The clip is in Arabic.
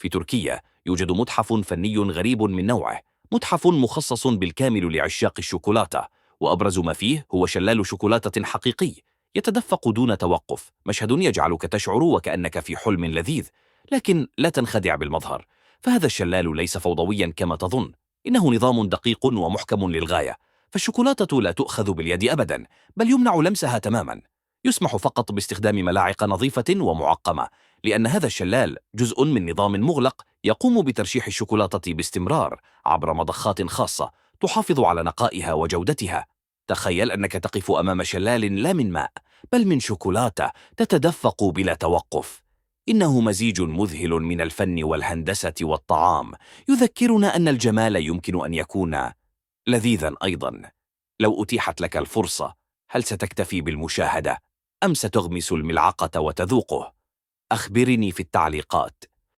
في تركيا يوجد متحف فني غريب من نوعه، متحف مخصص بالكامل لعشاق الشوكولاتة، وأبرز ما فيه هو شلال شوكولاتة حقيقي يتدفق دون توقف، مشهد يجعلك تشعر وكأنك في حلم لذيذ. لكن لا تنخدع بالمظهر، فهذا الشلال ليس فوضويا كما تظن، إنه نظام دقيق ومحكم للغاية. فالشوكولاتة لا تؤخذ باليد أبدا، بل يمنع لمسها تماما. يسمح فقط باستخدام ملاعق نظيفة ومعقمة، لأن هذا الشلال جزء من نظام مغلق يقوم بترشيح الشوكولاتة باستمرار عبر مضخات خاصة تحافظ على نقائها وجودتها. تخيل أنك تقف أمام شلال لا من ماء، بل من شوكولاتة تتدفق بلا توقف. إنه مزيج مذهل من الفن والهندسة والطعام، يذكرنا أن الجمال يمكن أن يكون لذيذا أيضا. لو أتيحت لك الفرصة، هل ستكتفي بالمشاهدة أم ستغمس الملعقة وتذوقه؟ أخبرني في التعليقات.